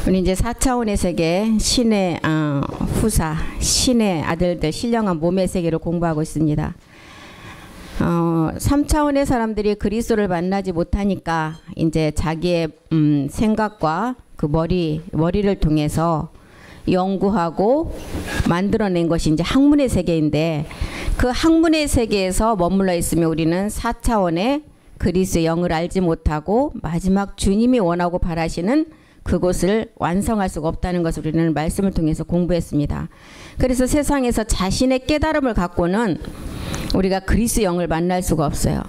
우리 이제 4차원의 세계 신의 후사, 신의 아들들, 신령한 몸의 세계를 공부하고 있습니다. 3차원의 사람들이 그리스도를 만나지 못하니까 이제 자기의 생각과 그 머리를 통해서 연구하고 만들어낸 것이 이제 학문의 세계인데, 그 학문의 세계에서 머물러 있으면 우리는 4차원의 그리스도의 영을 알지 못하고 마지막 주님이 원하고 바라시는 그곳을 완성할 수가 없다는 것을 우리는 말씀을 통해서 공부했습니다. 그래서 세상에서 자신의 깨달음을 갖고는 우리가 그리스도의 영을 만날 수가 없어요.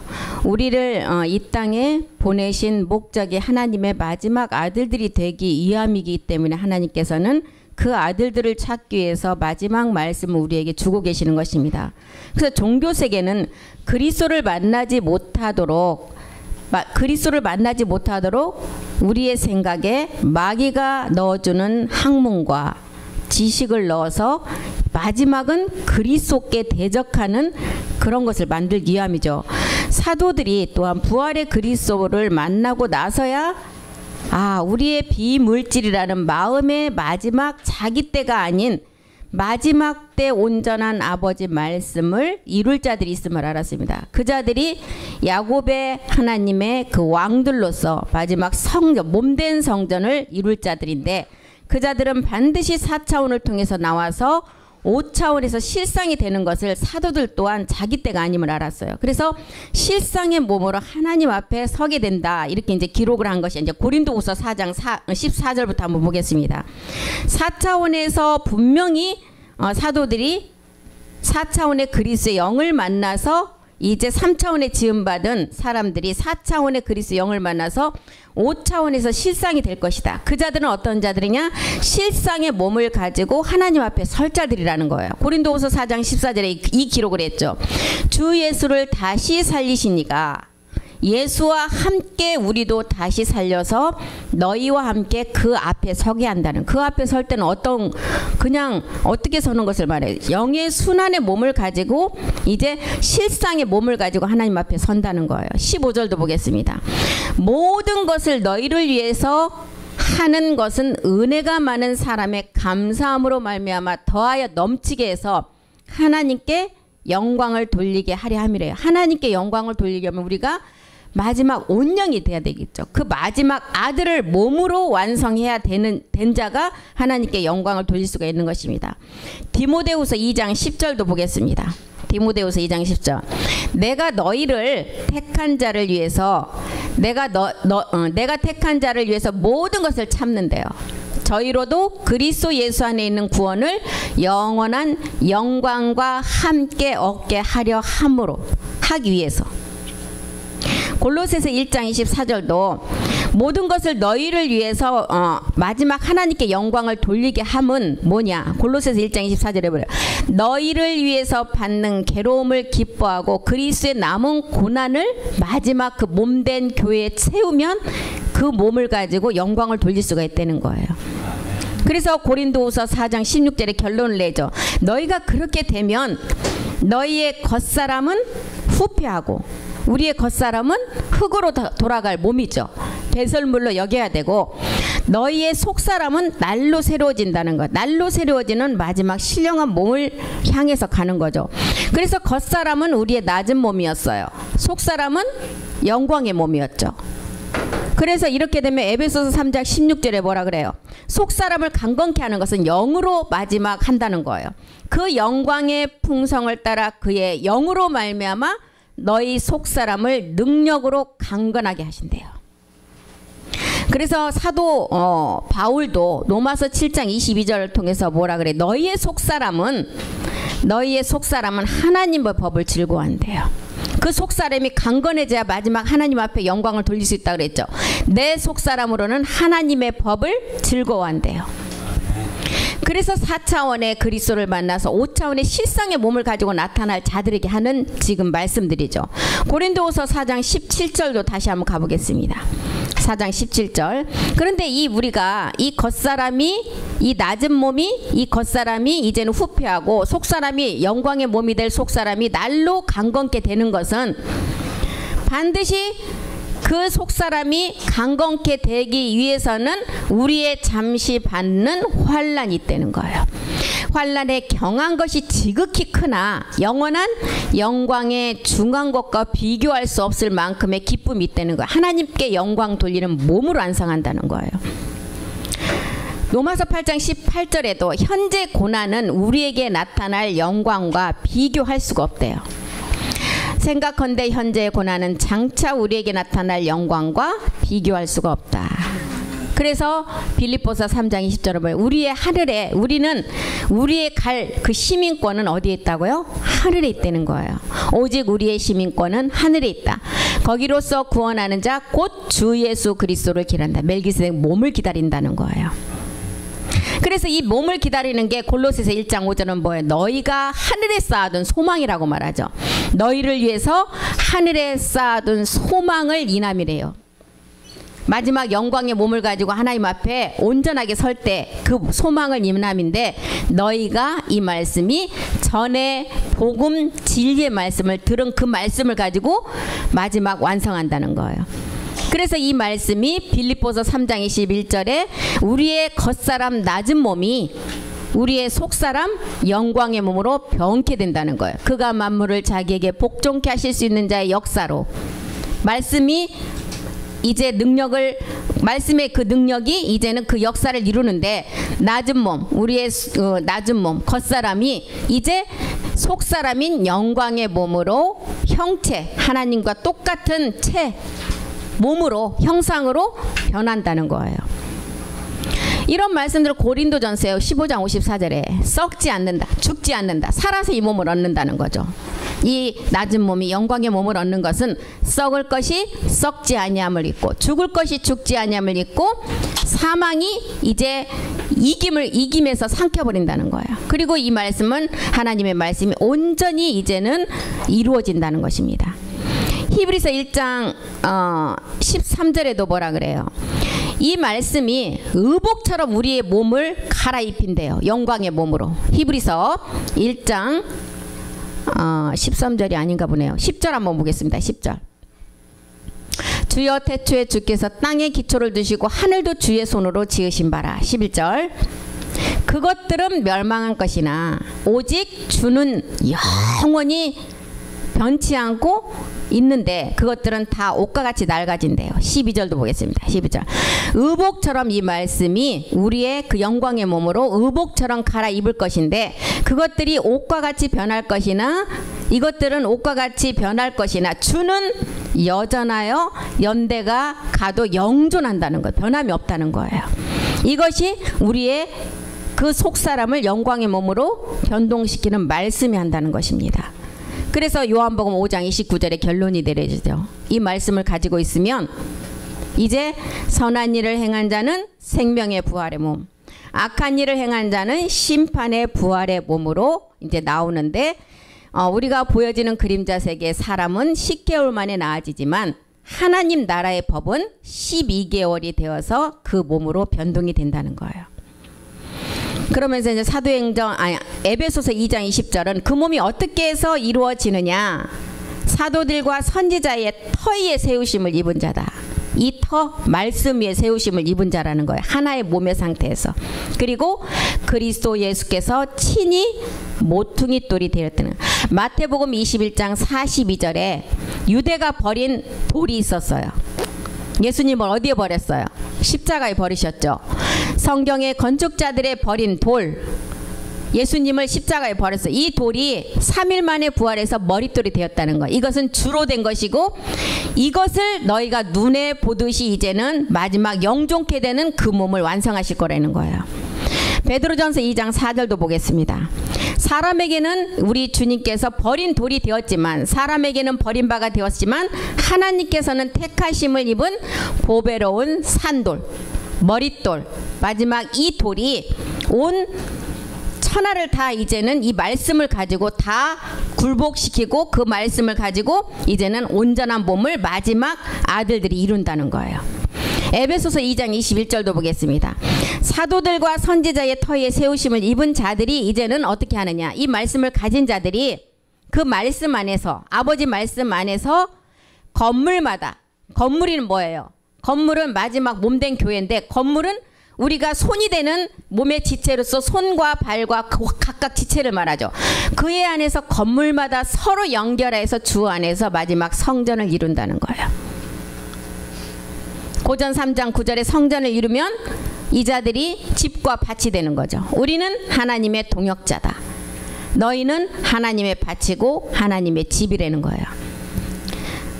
우리를 이 땅에 보내신 목적이 하나님의 마지막 아들들이 되기 위함이기 때문에 하나님께서는 그 아들들을 찾기 위해서 마지막 말씀을 우리에게 주고 계시는 것입니다. 그래서 종교 세계는 그리스도를 만나지 못하도록 우리의 생각에 마귀가 넣어주는 학문과 지식을 넣어서 마지막은 그리스도께 대적하는 그런 것을 만들기 위함이죠. 사도들이 또한 부활의 그리스도를 만나고 나서야 우리의 비물질이라는 마음의 마지막 자기 때가 아닌 마지막 때 온전한 아버지 말씀을 이룰 자들이 있음을 알았습니다. 그 자들이 야곱의 하나님의 그 왕들로서 마지막 성전, 몸된 성전을 이룰 자들인데, 그 자들은 반드시 4차원을 통해서 나와서 5차원에서 실상이 되는 것을 사도들 또한 자기 때가 아님을 알았어요. 그래서 실상의 몸으로 하나님 앞에 서게 된다, 이렇게 이제 기록을 한 것이 이제 고린도후서 4장 14절부터 한번 보겠습니다. 4차원에서 분명히 사도들이 4차원의 그리스도의 영을 만나서 이제 3차원의 지음받은 사람들이 4차원의 그리스도의 영을 만나서 5차원에서 실상이 될 것이다. 그 자들은 어떤 자들이냐? 실상의 몸을 가지고 하나님 앞에 설 자들이라는 거예요. 고린도후서 4장 14절에 이 기록을 했죠. 주 예수를 다시 살리시니가 예수와 함께 우리도 다시 살려서 너희와 함께 그 앞에 서게 한다는, 그 앞에 설 때는 그냥 어떻게 서는 것을 말해요. 영의 순환의 몸을 가지고 이제 실상의 몸을 가지고 하나님 앞에 선다는 거예요. 15절도 보겠습니다. 모든 것을 너희를 위해서 하는 것은 은혜가 많은 사람의 감사함으로 말미암아 더하여 넘치게 해서 하나님께 영광을 돌리게 하려 함이래요. 하나님께 영광을 돌리게 하면 우리가 마지막 온영이 돼야 되겠죠. 그 마지막 아들을 몸으로 완성해야 된 자가 하나님께 영광을 돌릴 수가 있는 것입니다. 디모데후서 2장 10절도 보겠습니다. 디모데후서 2장 10절. 내가 너희를 택한 자를 위해서 내가 택한 자를 위해서 모든 것을 참는데요. 저희로도 그리스도 예수 안에 있는 구원을 영원한 영광과 함께 얻게 하려 하기 위해서. 골로새서 1장 24절도 모든 것을 너희를 위해서 마지막 하나님께 영광을 돌리게 함은 뭐냐? 골로새서 1장 24절에 보래요. 너희를 위해서 받는 괴로움을 기뻐하고 그리스도의 남은 고난을 마지막 그 몸된 교회에 채우면 그 몸을 가지고 영광을 돌릴 수가 있다는 거예요. 그래서 고린도후서 4장 16절에 결론을 내죠. 너희가 그렇게 되면 너희의 겉사람은 후패하고 우리의 겉사람은 흙으로 돌아갈 몸이죠. 배설물로 여겨야 되고, 너희의 속사람은 날로 새로워진다는 것. 날로 새로워지는 마지막 신령한 몸을 향해서 가는 거죠. 그래서 겉사람은 우리의 낮은 몸이었어요. 속사람은 영광의 몸이었죠. 그래서 이렇게 되면 에베소서 3장 16절에 뭐라 그래요? 속사람을 강건케 하는 것은 영으로 마지막 한다는 거예요. 그 영광의 풍성을 따라 그의 영으로 말미암아 너희 속사람을 능력으로 강건하게 하신대요. 그래서 사도 바울도 로마서 7장 22절을 통해서 뭐라 그래? 너희의 속사람은 하나님의 법을 즐거워한대요. 그 속사람이 강건해져야 마지막 하나님 앞에 영광을 돌릴 수 있다고 그랬죠. 내 속사람으로는 하나님의 법을 즐거워한대요. 그래서 4차원의 그리스도를 만나서 5차원의 실상의 몸을 가지고 나타날 자들에게 하는 지금 말씀들이죠. 고린도후서 4장 17절도 다시 한번 가보겠습니다. 4장 17절. 그런데 우리가 이 겉사람이, 이 낮은 몸이, 이 겉사람이 이제는 후패하고 속사람이 영광의 몸이 될 속사람이 날로 강건케 되는 것은 반드시 그 속사람이 강건케 되기 위해서는 우리의 잠시 받는 환난이 있다는 거예요. 환난에 경한 것이 지극히 크나 영원한 영광의 중한 것과 비교할 수 없을 만큼의 기쁨이 있다는 거예요. 하나님께 영광 돌리는 몸으로 완성한다는 거예요. 로마서 8장 18절에도 현재 고난은 우리에게 나타날 영광과 비교할 수가 없대요. 생각컨대 현재의 고난은 장차 우리에게 나타날 영광과 비교할 수가 없다. 그래서 빌립보서 3장 20절을 보면 우리의 하늘에 우리의 갈 그 시민권은 어디에 있다고요? 하늘에 있다는 거예요. 오직 우리의 시민권은 하늘에 있다. 거기로서 구원하는 자 곧 주 예수 그리스도를 기다린다. 멜기세덱 몸을 기다린다는 거예요. 그래서 이 몸을 기다리는 게 골로새서 1장 5절은 뭐예요? 너희가 하늘에 쌓아둔 소망이라고 말하죠. 너희를 위해서 하늘에 쌓아둔 소망을 인함이래요. 마지막 영광의 몸을 가지고 하나님 앞에 온전하게 설 때 그 소망을 인함인데 너희가 이 말씀이 전에 복음 진리의 말씀을 들은 그 말씀을 가지고 마지막 완성한다는 거예요. 그래서 이 말씀이 빌립보서 3장 21절에 우리의 겉사람 낮은 몸이 우리의 속사람 영광의 몸으로 변케 된다는 거예요. 그가 만물을 자기에게 복종케 하실 수 있는 자의 역사로 말씀이 이제 말씀의 그 능력이 이제는 그 역사를 이루는데 낮은 몸, 우리의 낮은 몸, 겉사람이 이제 속사람인 영광의 몸으로 형체, 하나님과 똑같은 몸으로, 형상으로 변한다는 거예요. 이런 말씀들을 고린도전서 15장 54절에 썩지 않는다, 죽지 않는다, 살아서 이 몸을 얻는다는 거죠. 이 낮은 몸이 영광의 몸을 얻는 것은 썩을 것이 썩지 아니함을 입고 죽을 것이 죽지 아니함을 입고 사망이 이제 이김에서 삼켜버린다는 거예요. 그리고 이 말씀은 하나님의 말씀이 온전히 이제는 이루어진다는 것입니다. 히브리서 1장 13절에도 뭐라 그래요? 이 말씀이 의복처럼 우리의 몸을 갈아입힌대요. 영광의 몸으로. 히브리서 1장 13절이 아닌가 보네요. 10절 한번 보겠습니다. 10절. 주여 태초에 주께서 땅에 기초를 두시고 하늘도 주의 손으로 지으신 바라. 11절. 그것들은 멸망한 것이나 오직 주는 영원히 변치 않고 있는데 그것들은 다 옷과 같이 낡아진대요. 12절도 보겠습니다. 12절. 의복처럼 이 말씀이 우리의 그 영광의 몸으로 의복처럼 갈아입을 것인데 그것들이 옷과 같이 변할 것이나 이것들은 옷과 같이 변할 것이나 주는 여전하여 연대가 가도 영존한다는 거예요. 변함이 없다는 거예요. 이것이 우리의 그 속사람을 영광의 몸으로 변동시키는 말씀이 한다는 것입니다. 그래서 요한복음 5장 29절에 결론이 내려지죠. 이 말씀을 가지고 있으면 이제 선한 일을 행한 자는 생명의 부활의 몸, 악한 일을 행한 자는 심판의 부활의 몸으로 이제 나오는데 우리가 보여지는 그림자 세계의 사람은 10개월 만에 나아지지만 하나님 나라의 법은 12개월이 되어서 그 몸으로 변동이 된다는 거예요. 그러면서 이제 에베소서 2장 20절은 그 몸이 어떻게 해서 이루어지느냐? 사도들과 선지자의 터 위에 세우심을 입은 자다. 이 말씀 위에 세우심을 입은 자라는 거예요. 하나의 몸의 상태에서. 그리고 그리스도 예수께서 친히 모퉁이 돌이 되었다는. 마태복음 21장 42절에 유대가 버린 돌이 있었어요. 예수님을 어디에 버렸어요? 십자가에 버리셨죠. 성경의 건축자들의 버린 돌, 예수님을 십자가에 버렸어요. 이 돌이 3일 만에 부활해서 머릿돌이 되었다는 거예요. 이것은 주로 된 것이고 이것을 너희가 눈에 보듯이 이제는 마지막 영존케 되는 그 몸을 완성하실 거라는 거예요. 베드로전서 2장 4절도 보겠습니다. 사람에게는 우리 주님께서 버린 돌이 되었지만 사람에게는 버린 바가 되었지만 하나님께서는 택하심을 입은 보배로운 산돌, 머릿돌, 마지막 이 돌이 온 천하를 다 이제는 이 말씀을 가지고 다 굴복시키고 그 말씀을 가지고 이제는 온전한 몸을 마지막 아들들이 이룬다는 거예요. 에베소서 2장 21절도 보겠습니다. 사도들과 선지자의 터에 세우심을 입은 자들이 이제는 어떻게 하느냐? 이 말씀을 가진 자들이 그 말씀 안에서 아버지 말씀 안에서 건물마다 건물이는 뭐예요? 건물은 마지막 몸된 교회인데, 건물은 우리가 손이 되는 몸의 지체로서 손과 발과 각각 지체를 말하죠. 그의 안에서 건물마다 서로 연결해서 주 안에서 마지막 성전을 이룬다는 거예요. 고전 3장 9절에 성전을 이루면 이 자들이 집과 밭이 되는 거죠. 우리는 하나님의 동역자다. 너희는 하나님의 밭이고 하나님의 집이라는 거예요.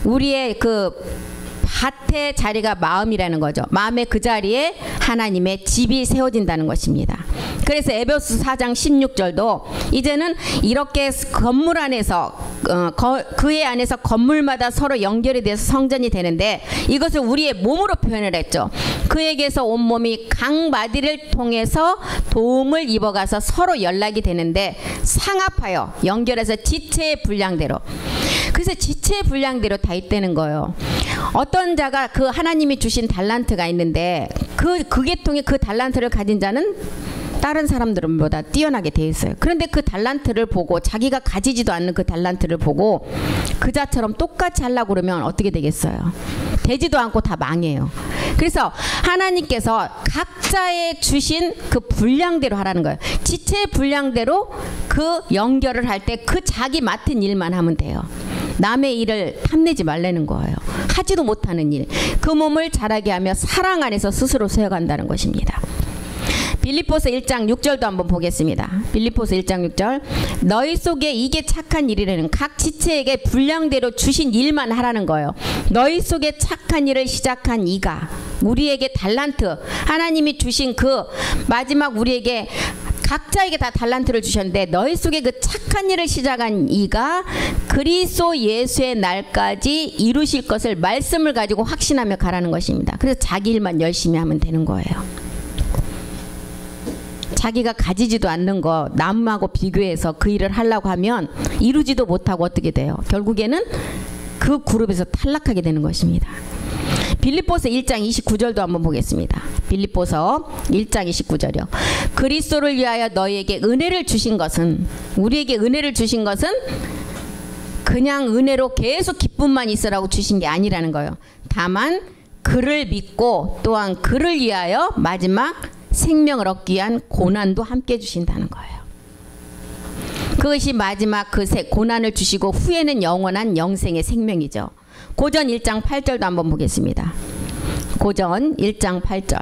우리의 그 밭의 자리가 마음이라는 거죠. 마음의 그 자리에 하나님의 집이 세워진다는 것입니다. 그래서 에베소서 4장 16절도 이제는 이렇게 건물 안에서 그의 안에서 건물마다 서로 연결이 돼서 성전이 되는데, 이것을 우리의 몸으로 표현을 했죠. 그에게서 온몸이 각 마디를 통해서 도움을 입어가서 서로 연락이 되는데, 상합하여 연결해서 지체의 분량대로, 그래서 지체의 분량대로 다 있다는 거예요. 어떤 자가 그 하나님이 주신 달란트가 있는데 그 계통의 그 달란트를 가진 자는 다른 사람들보다 뛰어나게 돼 있어요. 그런데 그 달란트를 보고, 자기가 가지지도 않는 그 달란트를 보고 그 자처럼 똑같이 하려고 그러면 어떻게 되겠어요? 되지도 않고 다 망해요. 그래서 하나님께서 각자의 주신 그 분량대로 하라는 거예요. 지체의 분량대로 그 연결을 할 때 그 자기 맡은 일만 하면 돼요. 남의 일을 탐내지 말라는 거예요. 하지도 못하는 일, 그 몸을 자라게 하며 사랑 안에서 스스로 세워간다는 것입니다. 빌립보서 1장 6절도 한번 보겠습니다. 빌립보서 1장 6절, 너희 속에 이게 착한 일이라는, 각 지체에게 분량대로 주신 일만 하라는 거예요. 너희 속에 착한 일을 시작한 이가, 우리에게 달란트, 하나님이 주신 그 마지막 우리에게 각자에게 다 달란트를 주셨는데, 너희 속에 그 착한 일을 시작한 이가 그리스도 예수의 날까지 이루실 것을 말씀을 가지고 확신하며 가라는 것입니다. 그래서 자기 일만 열심히 하면 되는 거예요. 자기가 가지지도 않는 거 남하고 비교해서 그 일을 하려고 하면 이루지도 못하고 어떻게 돼요? 결국에는 그 그룹에서 탈락하게 되는 것입니다. 빌립보서 1장 29절도 한번 보겠습니다. 빌립보서 1장 29절이요. 그리스도를 위하여 너희에게 은혜를 주신 것은, 우리에게 은혜를 주신 것은 그냥 은혜로 계속 기쁨만 있으라고 주신 게 아니라는 거예요. 다만 그를 믿고 또한 그를 위하여 마지막 생명을 얻기 위한 고난도 함께 주신다는 거예요. 그것이 마지막 그 고난을 주시고 후에는 영원한 영생의 생명이죠. 고전 1장 8절도 한번 보겠습니다. 고전 1장 8절.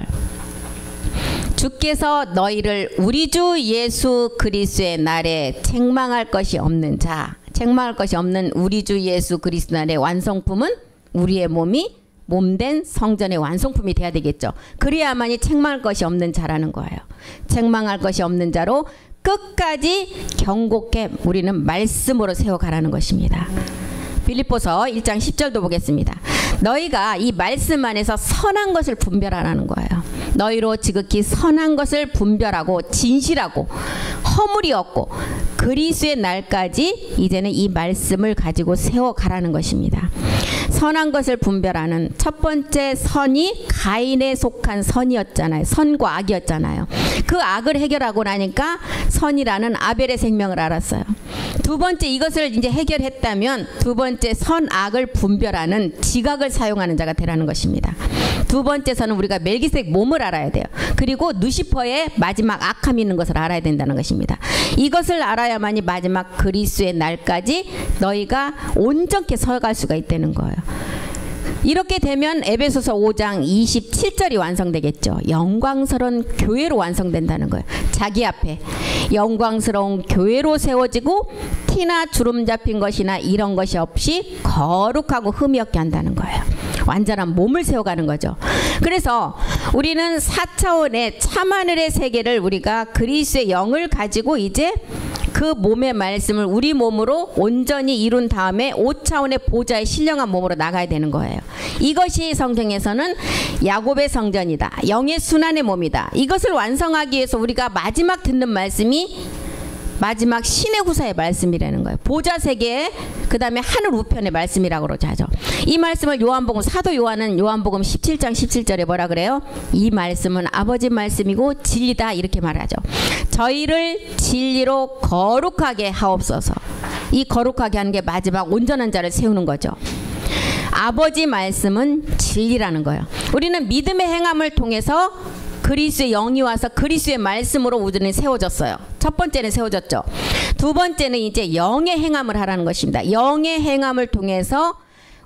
주께서 너희를 우리 주 예수 그리스도의 날에 책망할 것이 없는 자, 책망할 것이 없는 우리 주 예수 그리스도 날의 완성품은 우리의 몸이 몸된 성전의 완성품이 돼야 되겠죠. 그래야만이 책망할 것이 없는 자라는 거예요. 책망할 것이 없는 자로 끝까지 경고케 우리는 말씀으로 세워가라는 것입니다. 빌립보서 1장 10절도 보겠습니다. 너희가 이 말씀 안에서 선한 것을 분별하라는 거예요. 너희로 지극히 선한 것을 분별하고 진실하고 허물이 없고 그리스도의 날까지 이제는 이 말씀을 가지고 세워가라는 것입니다. 선한 것을 분별하는 첫 번째 선이 가인에 속한 선이었잖아요. 선과 악이었잖아요. 그 악을 해결하고 나니까 선이라는 아벨의 생명을 알았어요. 두 번째, 이것을 이제 해결했다면 두 번째, 선악을 분별하는 지각을 사용하는 자가 되라는 것입니다. 두 번째 선은 우리가 멜기세덱 몸을 알아야 돼요. 그리고 누시퍼의 마지막 악함이 있는 것을 알아야 된다는 것입니다. 이것을 알아야만이 마지막 그리스도의 날까지 너희가 온전케 서갈 수가 있다는 거예요. 이렇게 되면 에베소서 5장 27절이 완성되겠죠. 영광스러운 교회로 완성된다는 거예요. 자기 앞에 영광스러운 교회로 세워지고 티나 주름 잡힌 것이나 이런 것이 없이 거룩하고 흠이 없게 한다는 거예요. 완전한 몸을 세워가는 거죠. 그래서 우리는 4차원의 참하늘의 세계를 우리가 그리스도의 영을 가지고 이제 그 몸의 말씀을 우리 몸으로 온전히 이룬 다음에 5차원의 보좌의 신령한 몸으로 나가야 되는 거예요. 이것이 성경에서는 야곱의 성전이다. 영의 순환의 몸이다. 이것을 완성하기 위해서 우리가 마지막 듣는 말씀이 마지막 신의 후사의 말씀이라는 거예요. 보좌 세계에 그 다음에 하늘 우편의 말씀이라고 그러죠. 이 말씀을 요한복음, 사도 요한은 요한복음 17장 17절에 뭐라 그래요? 이 말씀은 아버지 말씀이고 진리다 이렇게 말하죠. 저희를 진리로 거룩하게 하옵소서. 이 거룩하게 하는 게 마지막 온전한 자를 세우는 거죠. 아버지 말씀은 진리라는 거예요. 우리는 믿음의 행함을 통해서 그리스도의 영이 와서 그리스도의 말씀으로 우리는 세워졌어요. 첫 번째는 세워졌죠. 두 번째는 이제 영의 행함을 하라는 것입니다. 영의 행함을 통해서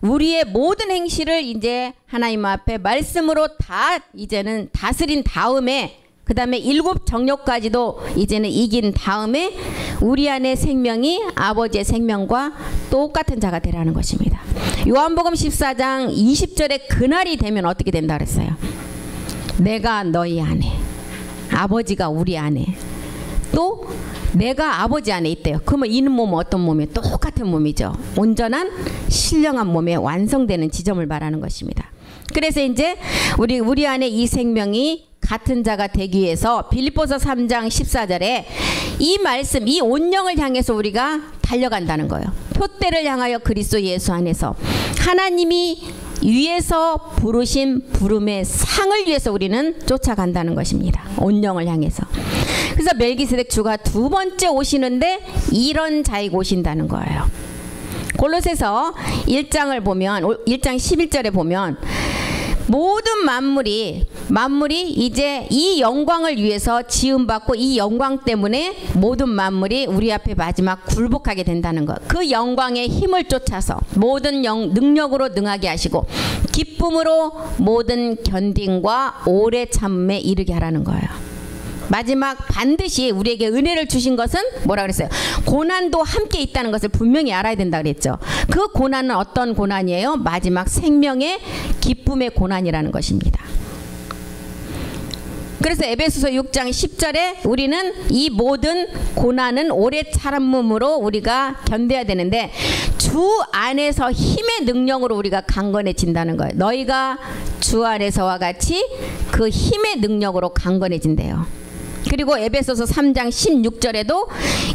우리의 모든 행실을 이제 하나님 앞에 말씀으로 다 이제는 다스린 다음에, 그 다음에 7 정욕까지도 이제는 이긴 다음에 우리 안에 생명이 아버지의 생명과 똑같은 자가 되라는 것입니다. 요한복음 14장 20절에 그날이 되면 어떻게 된다 그랬어요? 내가 너희 안에, 아버지가 우리 안에, 또 내가 아버지 안에 있대요. 그러면 이 몸은 어떤 몸이에요? 똑같은 몸이죠. 온전한 신령한 몸에 완성되는 지점을 말하는 것입니다. 그래서 이제 우리 안에 이 생명이 같은 자가 되기 위해서 빌립보서 3장 14절에 이 말씀, 이 온영을 향해서 우리가 달려간다는 거예요. 표대를 향하여 그리스도 예수 안에서 하나님이 위에서 부르신 부름의 상을 위해서 우리는 쫓아간다는 것입니다. 온영을 향해서. 그래서 멜기세덱 주가 두 번째 오시는데 이런 자에게 오신다는 거예요. 골로새서 1장을 보면 1장 11절에 보면 모든 만물이 이제 이 영광을 위해서 지음받고 이 영광 때문에 모든 만물이 우리 앞에 마지막 굴복하게 된다는 것. 그 영광의 힘을 쫓아서 모든 능력으로 능하게 하시고 기쁨으로 모든 견딘과 오래 참음에 이르게 하라는 거예요. 마지막 반드시 우리에게 은혜를 주신 것은 뭐라 그랬어요? 고난도 함께 있다는 것을 분명히 알아야 된다 그랬죠. 그 고난은 어떤 고난이에요? 마지막 생명의 기쁨의 고난이라는 것입니다. 그래서 에베소서 6장 10절에 우리는 이 모든 고난은 오래 참음으로 우리가 견뎌야 되는데 주 안에서 힘의 능력으로 우리가 강건해진다는 거예요. 너희가 주 안에서와 같이 그 힘의 능력으로 강건해진대요. 그리고 에베소서 3장 16절에도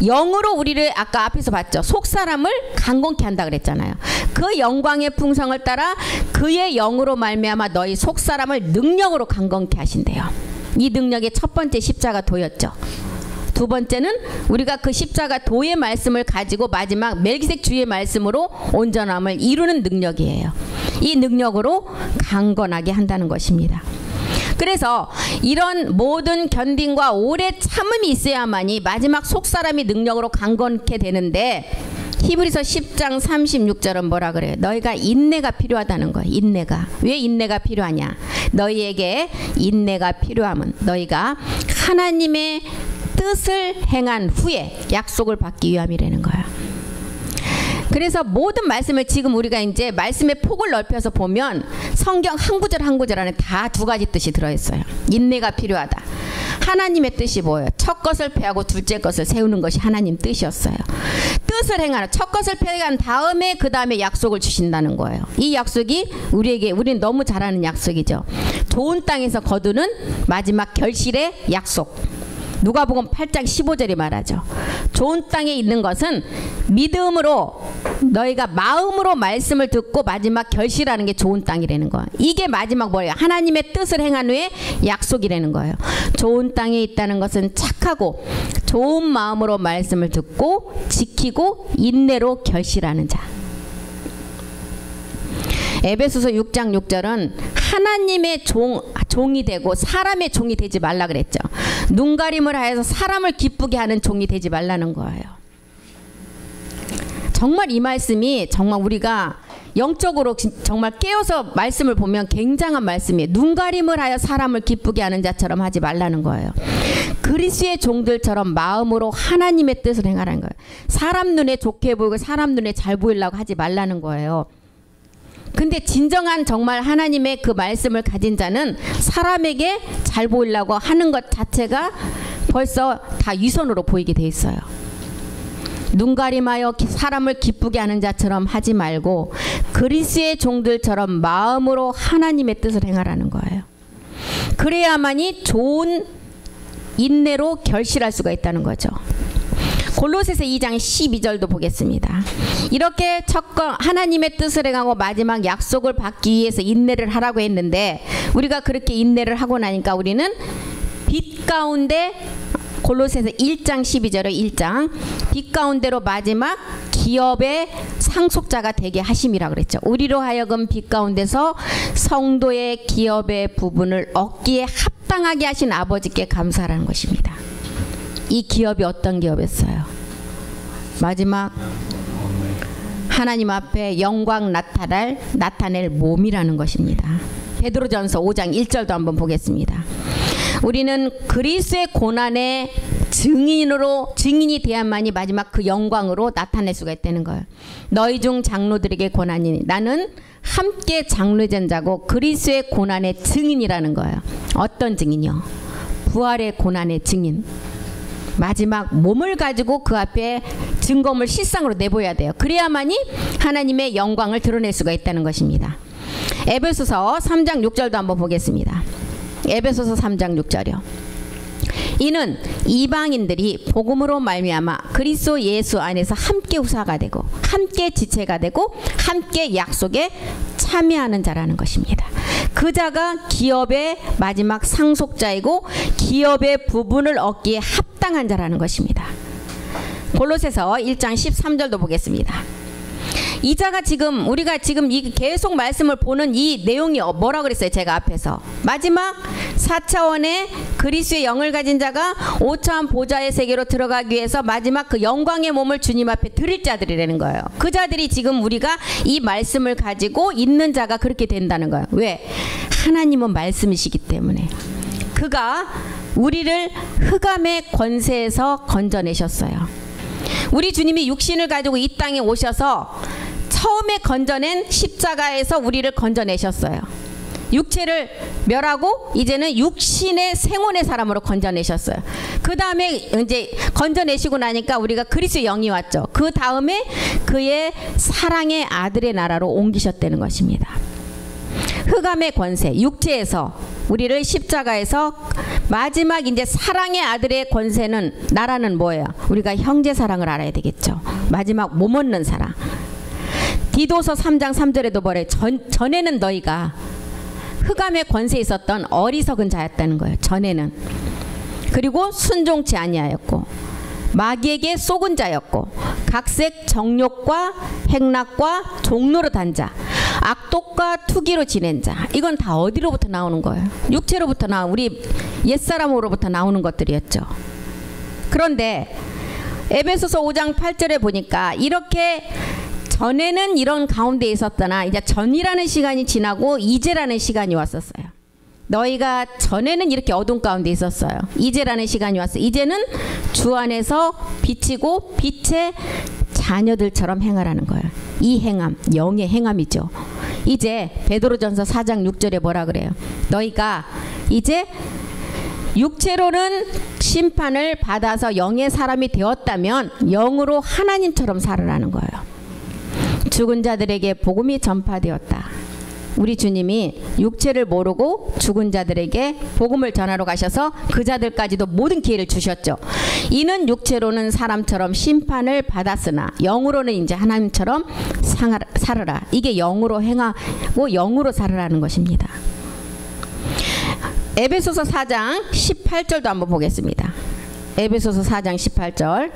영으로 우리를 아까 앞에서 봤죠. 속사람을 강건케 한다 그랬잖아요. 그 영광의 풍성을 따라 그의 영으로 말미암아 너희 속사람을 능력으로 강건케 하신대요. 이 능력의 첫 번째 십자가 도였죠. 두 번째는 우리가 그 십자가 도의 말씀을 가지고 마지막 멜기세덱 주의 말씀으로 온전함을 이루는 능력이에요. 이 능력으로 강건하게 한다는 것입니다. 그래서 이런 모든 견딘과 오래 참음이 있어야만이 마지막 속사람이 능력으로 강건케 되는데 히브리서 10장 36절은 뭐라 그래요? 너희가 인내가 필요하다는 거예요. 인내가. 왜 인내가 필요하냐? 너희에게 인내가 필요함은 너희가 하나님의 뜻을 행한 후에 약속을 받기 위함이라는 거예요. 그래서 모든 말씀을 지금 우리가 이제 말씀의 폭을 넓혀서 보면 성경 한 구절 한 구절 안에 다 두 가지 뜻이 들어있어요. 인내가 필요하다. 하나님의 뜻이 뭐예요? 첫 것을 폐하고 둘째 것을 세우는 것이 하나님 뜻이었어요. 뜻을 행하는, 첫 것을 폐한 다음에 그 다음에 약속을 주신다는 거예요. 이 약속이 우리는 너무 잘 아는 약속이죠. 좋은 땅에서 거두는 마지막 결실의 약속. 누가복음 8장 15절이 말하죠. 좋은 땅에 있는 것은 믿음으로 너희가 마음으로 말씀을 듣고 마지막 결실하는 게 좋은 땅이라는 거예요. 이게 마지막 뭐예요? 하나님의 뜻을 행한 후에 약속이라는 거예요. 좋은 땅에 있다는 것은 착하고 좋은 마음으로 말씀을 듣고 지키고 인내로 결실하는 자. 에베소서 6장 6절은 하나님의 종이 되고 사람의 종이 되지 말라 그랬죠. 눈가림을 하여서 사람을 기쁘게 하는 종이 되지 말라는 거예요. 정말 이 말씀이 정말 우리가 영적으로 정말 깨어서 말씀을 보면 굉장한 말씀이에요. 눈가림을 하여 사람을 기쁘게 하는 자처럼 하지 말라는 거예요. 그리스도의 종들처럼 마음으로 하나님의 뜻을 행하라는 거예요. 사람 눈에 좋게 보이고 사람 눈에 잘 보이려고 하지 말라는 거예요. 근데 진정한 정말 하나님의 그 말씀을 가진 자는 사람에게 잘 보이려고 하는 것 자체가 벌써 다 위선으로 보이게 돼 있어요. 눈가림하여 사람을 기쁘게 하는 자처럼 하지 말고 그리스도의 종들처럼 마음으로 하나님의 뜻을 행하라는 거예요. 그래야만이 좋은 인내로 결실할 수가 있다는 거죠. 골로새서 2장 12절도 보겠습니다. 이렇게 하나님의 뜻을 행하고 마지막 약속을 받기 위해서 인내를 하라고 했는데 우리가 그렇게 인내를 하고 나니까 우리는 빛 가운데 골로새서 1장 12절에 1장 빛 가운데로 마지막 기업의 상속자가 되게 하심이라 그랬죠. 우리로 하여금 빛 가운데서 성도의 기업의 부분을 얻기에 합당하게 하신 아버지께 감사하라는 것입니다. 이 기업이 어떤 기업이었어요? 마지막 하나님 앞에 영광 나타낼 몸이라는 것입니다. 베드로전서 5장 1절도 한번 보겠습니다. 우리는 그리스도의 고난의 증인이 되야만이 마지막 그 영광으로 나타낼 수가 있다는 거예요. 너희 중 장로들에게 고난이니 나는 함께 장로된 자고 그리스도의 고난의 증인이라는 거예요. 어떤 증인이요? 부활의 고난의 증인. 마지막 몸을 가지고 그 앞에 증거물 실상으로 내보여야 돼요. 그래야만이 하나님의 영광을 드러낼 수가 있다는 것입니다. 에베소서 3장 6절도 한번 보겠습니다. 에베소서 3장 6절이요. 이는 이방인들이 복음으로 말미암아 그리스도 예수 안에서 함께 후사가 되고 함께 지체가 되고 함께 약속에 참여하는 자라는 것입니다. 그 자가 기업의 마지막 상속자이고 기업의 부분을 얻기에 합당한 자라는 것입니다. 골로새서 1장 13절도 보겠습니다. 이 자가 지금 우리가 지금 이 계속 말씀을 보는 이 내용이 뭐라 그랬어요? 제가 앞에서 마지막 4차원의 그리스도의 영을 가진 자가 5차원 보좌의 세계로 들어가기 위해서 마지막 그 영광의 몸을 주님 앞에 드릴 자들이라는 거예요. 그 자들이 지금 우리가 이 말씀을 가지고 있는 자가 그렇게 된다는 거예요. 왜? 하나님은 말씀이시기 때문에. 그가 우리를 흑암의 권세에서 건져내셨어요. 우리 주님이 육신을 가지고 이 땅에 오셔서 처음에 건져낸 십자가에서 우리를 건져내셨어요. 육체를 멸하고 이제는 육신의 생혼의 사람으로 건져내셨어요. 그 다음에 이제 건져내시고 나니까 우리가 그리스도의 영이 왔죠. 그 다음에 그의 사랑의 아들의 나라로 옮기셨다는 것입니다. 흑암의 권세, 육체에서 우리를 십자가에서 마지막 이제 사랑의 아들의 권세는 나라는 뭐예요? 우리가 형제 사랑을 알아야 되겠죠. 마지막 몸 얻는 사랑. 디도서 3장 3절에도 뭐래? 전에는 너희가 흑암의 권세에 있었던 어리석은 자였다는 거예요. 전에는. 그리고 순종치 아니하였고 마귀에게 속은 자였고 각색 정욕과 행락과 종로로 단 자, 악독과 투기로 지낸 자. 이건 다 어디로부터 나오는 거예요? 육체로부터 우리 옛사람으로부터 나오는 것들이었죠. 그런데 에베소서 5장 8절에 보니까 이렇게 전에는 이런 가운데 있었더나 이제 전이라는 시간이 지나고 이제라는 시간이 왔었어요. 너희가 전에는 이렇게 어둠 가운데 있었어요. 이제라는 시간이 왔어요. 이제는 주 안에서 빛이고 빛의 자녀들처럼 행하라는 거예요. 이 행함, 영의 행함이죠. 이제 베드로전서 4장 6절에 뭐라 그래요? 너희가 이제 육체로는 심판을 받아서 영의 사람이 되었다면 영으로 하나님처럼 살으라는 거예요. 죽은 자들에게 복음이 전파되었다. 우리 주님이 육체를 모르고 죽은 자들에게 복음을 전하러 가셔서 그 자들까지도 모든 기회를 주셨죠. 이는 육체로는 사람처럼 심판을 받았으나 영으로는 이제 하나님처럼 살으라. 이게 영으로 행하고 영으로 살으라는 것입니다. 에베소서 4장 18절도 한번 보겠습니다. 에베소서 4장 18절.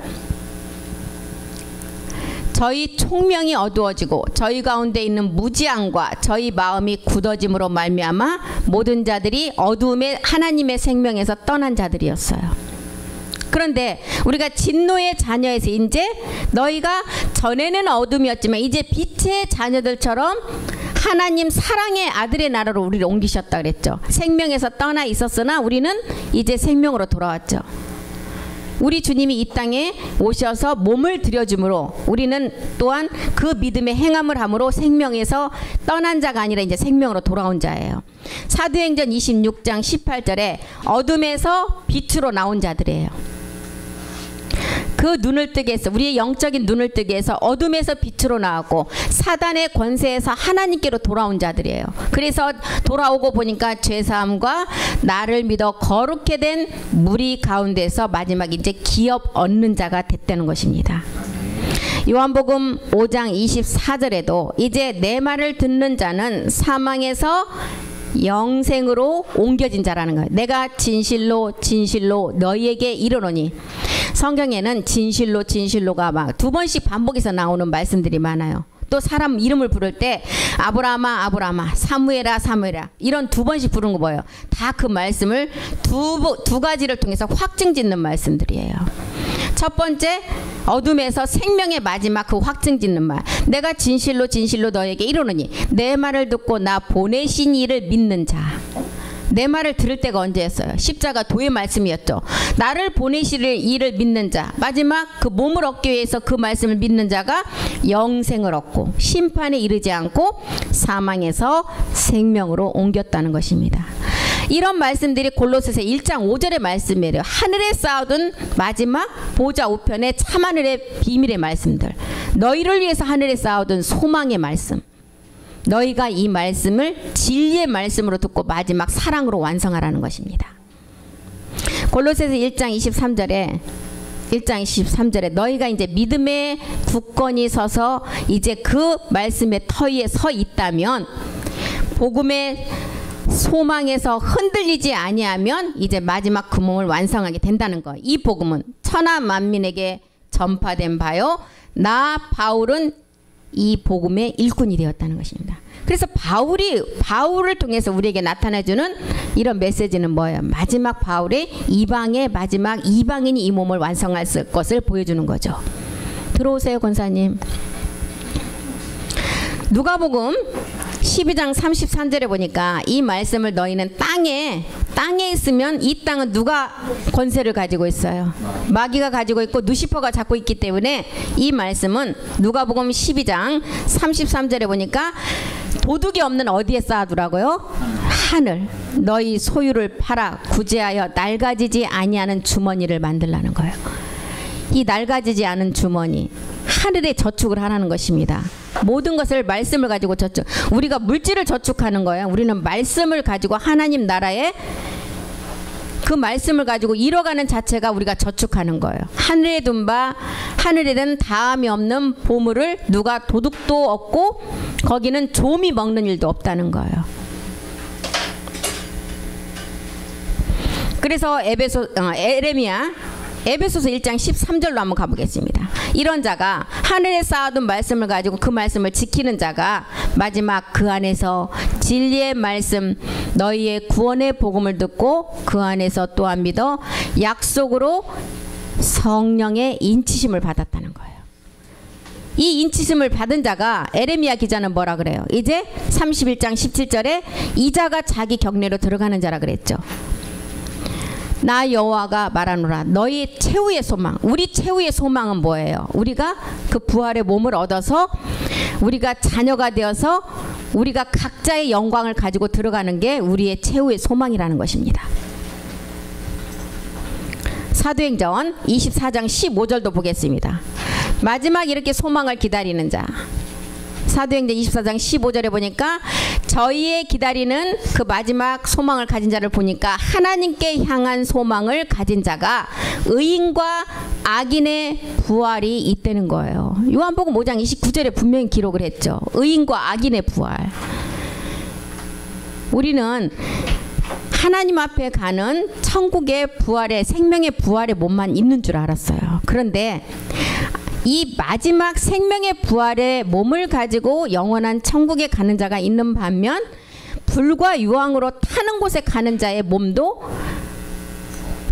저희 총명이 어두워지고 저희 가운데 있는 무지함과 저희 마음이 굳어짐으로 말미암아 모든 자들이 어두움의 하나님의 생명에서 떠난 자들이었어요. 그런데 우리가 진노의 자녀에서 이제 너희가 전에는 어둠이었지만 이제 빛의 자녀들처럼 하나님 사랑의 아들의 나라로 우리를 옮기셨다 그랬죠. 생명에서 떠나 있었으나 우리는 이제 생명으로 돌아왔죠. 우리 주님이 이 땅에 오셔서 몸을 들여줌으로 우리는 또한 그 믿음의 행함을 함으로 생명에서 떠난 자가 아니라 이제 생명으로 돌아온 자예요. 사도행전 26장 18절에 어둠에서 빛으로 나온 자들이에요. 그 눈을 뜨게 해서 우리의 영적인 눈을 뜨게 해서 어둠에서 빛으로 나왔고 사단의 권세에서 하나님께로 돌아온 자들이에요. 그래서 돌아오고 보니까 죄사함과 나를 믿어 거룩게 된 무리 가운데서 마지막 이제 기업 얻는 자가 됐다는 것입니다. 요한복음 5장 24절에도 이제 내 말을 듣는 자는 사망에서 영생으로 옮겨진 자라는 거예요. 내가 진실로 진실로 너희에게 이르노니. 성경에는 진실로 진실로가 막 2번씩 반복해서 나오는 말씀들이 많아요. 또 사람 이름을 부를 때 아브라함아 아브라함아 사무엘아 사무엘아 이런 2번씩 부르는 거 뭐예요? 다 그 말씀을 두 가지를 통해서 확증 짓는 말씀들이에요. 첫 번째, 어둠에서 생명의 마지막 그 확증 짓는 말. 내가 진실로 진실로 너에게 이르노니 내 말을 듣고 나 보내신 이를 믿는 자. 내 말을 들을 때가 언제였어요? 십자가 도의 말씀이었죠. 나를 보내실 이를 믿는 자. 마지막 그 몸을 얻기 위해서 그 말씀을 믿는 자가 영생을 얻고 심판에 이르지 않고 사망에서 생명으로 옮겼다는 것입니다. 이런 말씀들이 골로새서 1장 5절의 말씀이에요. 하늘에 쌓아둔 마지막 보좌 우편의 참하늘의 비밀의 말씀들. 너희를 위해서 하늘에 쌓아둔 소망의 말씀. 너희가 이 말씀을 진리의 말씀으로 듣고 마지막 사랑으로 완성하라는 것입니다. 골로새서 1장 23절에 너희가 이제 믿음의 굳건히 서서 이제 그 말씀의 터위에 서 있다면 복음의 소망에서 흔들리지 아니하면 이제 마지막 그 몸을 완성하게 된다는 거. 이 복음은 천하 만민에게 전파된 바요. 나 바울은 이 복음의 일꾼이 되었다는 것입니다. 그래서 바울을 통해서 우리에게 나타내주는 이런 메시지는 뭐예요? 마지막 바울의 이방의 마지막 이방인이 이 몸을 완성할 것을 보여주는 거죠. 들어오세요, 권사님. 누가복음 12장 33절에 보니까 이 말씀을 너희는 땅에 있으면 이 땅은 누가 권세를 가지고 있어요? 마귀가 가지고 있고 누시퍼가 잡고 있기 때문에 이 말씀은 누가복음 12장 33절에 보니까 도둑이 없는 어디에 쌓아두라고요? 하늘. 너희 소유를 팔아 구제하여 낡아지지 아니하는 주머니를 만들라는 거예요. 이 낡아지지 않은 주머니, 하늘에 저축을 하라는 것입니다. 모든 것을 말씀을 가지고 저축. 우리가 물질을 저축하는 거예요. 우리는 말씀을 가지고 하나님 나라에 그 말씀을 가지고 이뤄가는 자체가 우리가 저축하는 거예요. 하늘에 둔 바 하늘에는 다함이 없는 보물을 누가 도둑도 없고 거기는 좀이 먹는 일도 없다는 거예요. 그래서 에베소서 1장 13절로 한번 가보겠습니다. 이런 자가 하늘에 쌓아둔 말씀을 가지고 그 말씀을 지키는 자가 마지막 그 안에서 진리의 말씀 너희의 구원의 복음을 듣고 그 안에서 또한 믿어 약속으로 성령의 인치심을 받았다는 거예요. 이 인치심을 받은 자가 에레미야 기자는 뭐라 그래요? 이제 31장 17절에 이 자가 자기 경내로 들어가는 자라 그랬죠. 나 여호와가 말하노라. 너희 최후의 소망. 우리 최후의 소망은 뭐예요? 우리가 그 부활의 몸을 얻어서 우리가 자녀가 되어서 우리가 각자의 영광을 가지고 들어가는 게 우리의 최후의 소망이라는 것입니다. 사도행전 24장 15절도 보겠습니다. 마지막 이렇게 소망을 기다리는 자. 사도행전 24장 15절에 보니까 저희의 기다리는 그 마지막 소망을 가진 자를 보니까 하나님께 향한 소망을 가진 자가 의인과 악인의 부활이 있다는 거예요. 요한복음 5장 29절에 분명히 기록을 했죠. 의인과 악인의 부활. 우리는 하나님 앞에 가는 천국의 부활의 생명의 부활의 몸만 있는 줄 알았어요. 그런데 이 마지막 생명의 부활의 몸을 가지고 영원한 천국에 가는 자가 있는 반면 불과 유황으로 타는 곳에 가는 자의 몸도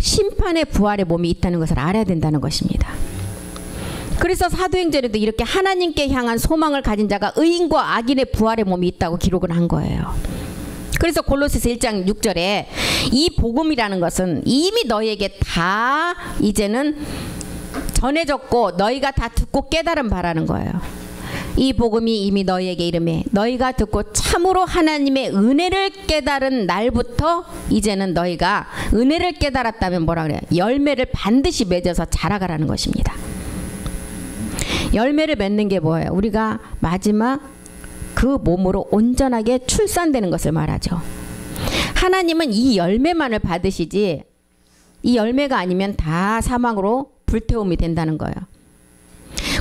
심판의 부활의 몸이 있다는 것을 알아야 된다는 것입니다. 그래서 사도행전에도 이렇게 하나님께 향한 소망을 가진 자가 의인과 악인의 부활의 몸이 있다고 기록을 한 거예요. 그래서 골로새서 1장 6절에 이 복음이라는 것은 이미 너희에게 다 이제는 전해졌고 너희가 다 듣고 깨달은 바라는 거예요. 이 복음이 이미 너희에게 이르매 너희가 듣고 참으로 하나님의 은혜를 깨달은 날부터 이제는 너희가 은혜를 깨달았다면 뭐라 그래요? 열매를 반드시 맺어서 자라가라는 것입니다. 열매를 맺는 게 뭐예요? 우리가 마지막 그 몸으로 온전하게 출산되는 것을 말하죠. 하나님은 이 열매만을 받으시지 이 열매가 아니면 다 사망으로 불태움이 된다는 거예요.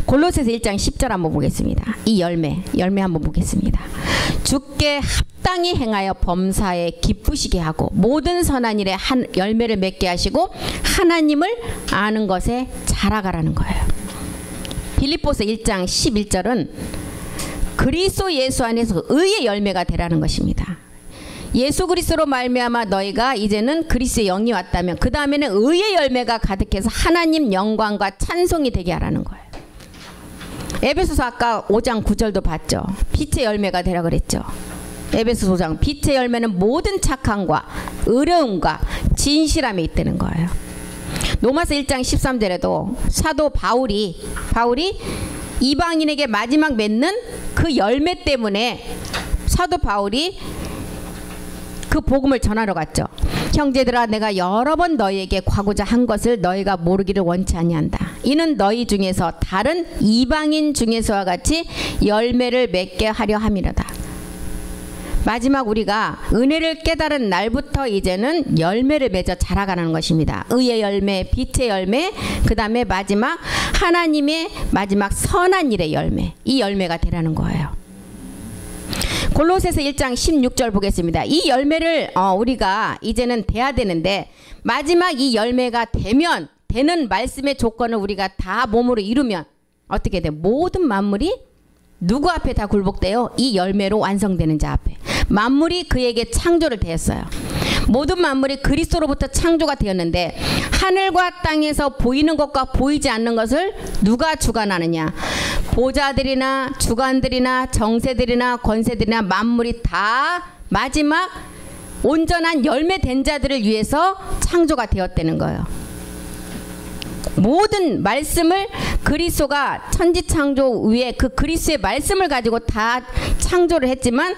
골로새서 1장 10절 한번 보겠습니다. 이 열매 한번 보겠습니다. 주께 합당히 행하여 범사에 기쁘시게 하고 모든 선한 일에 한 열매를 맺게 하시고 하나님을 아는 것에 자라가라는 거예요. 빌립보서 1장 11절은 그리스도 예수 안에서 의의 열매가 되라는 것입니다. 예수 그리스도로 말미암아 너희가 이제는 그리스도의 영이 왔다면 그 다음에는 의의 열매가 가득해서 하나님 영광과 찬송이 되게 하라는 거예요. 에베소서 아까 5장 9절도 봤죠. 빛의 열매가 되라 그랬죠. 에베소서 5장 빛의 열매는 모든 착함과 의로움과 진실함에 있다는 거예요. 로마서 1장 13절에도 사도 바울이 이방인에게 마지막 맺는 그 열매 때문에 사도 바울이 그 복음을 전하러 갔죠. 형제들아 내가 여러 번 너희에게 과고자 한 것을 너희가 모르기를 원치 아니한다. 이는 너희 중에서 다른 이방인 중에서와 같이 열매를 맺게 하려 함이로다. 마지막 우리가 은혜를 깨달은 날부터 이제는 열매를 맺어 자라가는 것입니다. 의의 열매, 빛의 열매, 그 다음에 마지막 하나님의 마지막 선한 일의 열매, 이 열매가 되라는 거예요. 골로새서 1장 16절 보겠습니다. 이 열매를 우리가 이제는 돼야 되는데 마지막 이 열매가 되는 말씀의 조건을 우리가 다 몸으로 이루면 어떻게 돼? 모든 만물이 누구 앞에 다 굴복돼요? 이 열매로 완성되는 자 앞에. 만물이 그에게 창조를 되었어요. 모든 만물이 그리스도로부터 창조가 되었는데 하늘과 땅에서 보이는 것과 보이지 않는 것을 누가 주관하느냐? 보좌들이나 주관들이나 정세들이나 권세들이나 만물이 다 마지막 온전한 열매된 자들을 위해서 창조가 되었다는 거예요. 모든 말씀을 그리스도가 천지창조 위에 그 그리스도의 말씀을 가지고 다 창조를 했지만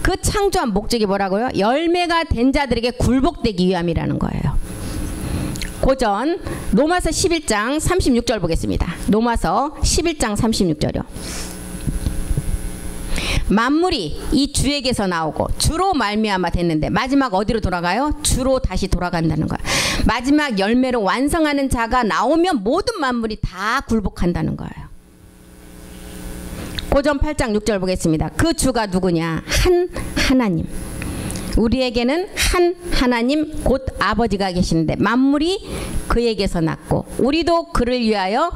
그 창조한 목적이 뭐라고요? 열매가 된 자들에게 굴복되기 위함이라는 거예요. 고전 로마서 11장 36절 보겠습니다. 로마서 11장 36절이요. 만물이 이 주에게서 나오고 주로 말미암아 됐는데 마지막 어디로 돌아가요? 주로 다시 돌아간다는 거예요. 마지막 열매를 완성하는 자가 나오면 모든 만물이 다 굴복한다는 거예요. 고전 8장 6절 보겠습니다. 그 주가 누구냐? 한 하나님. 우리에게는 한 하나님 곧 아버지가 계시는데 만물이 그에게서 났고 우리도 그를 위하여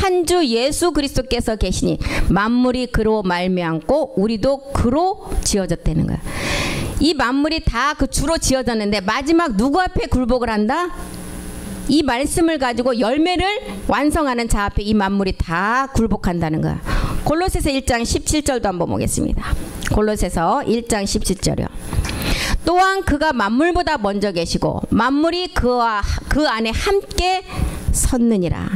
한 주 예수 그리스도께서 계시니 만물이 그로 말미암고 우리도 그로 지어졌다는 거야. 이 만물이 다 그 주로 지어졌는데 마지막 누구 앞에 굴복을 한다? 이 말씀을 가지고 열매를 완성하는 자 앞에 이 만물이 다 굴복한다는 거야. 골로새서 1장 17절도 한번 보겠습니다. 골로새서 1장 17절이요. 또한 그가 만물보다 먼저 계시고 만물이 그와 그 안에 함께 섰느니라.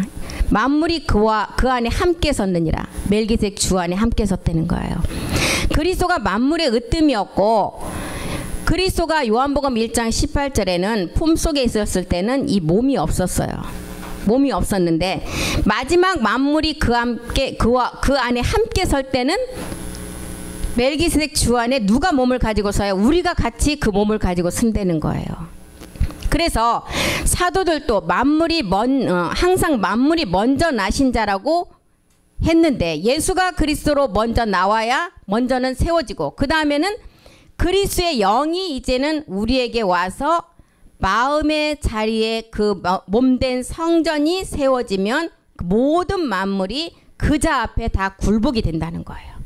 만물이 그와 그 안에 함께 섰느니라. 멜기세덱 주 안에 함께 섰다는 거예요. 그리스도가 만물의 으뜸이었고 그리스도가 요한복음 1장 18절에는 품속에 있었을 때는 이 몸이 없었어요. 몸이 없었는데 마지막 만물이 그와 그 안에 함께 설 때는 멜기세덱 주 안에 누가 몸을 가지고 서요? 우리가 같이 그 몸을 가지고 쓴다는 거예요. 그래서 사도들도 항상 만물이 먼저 나신 자라고 했는데 예수가 그리스도로 먼저 나와야 먼저는 세워지고 그 다음에는 그리스도의 영이 이제는 우리에게 와서 마음의 자리에 그 몸된 성전이 세워지면 모든 만물이 그 자 앞에 다 굴복이 된다는 거예요.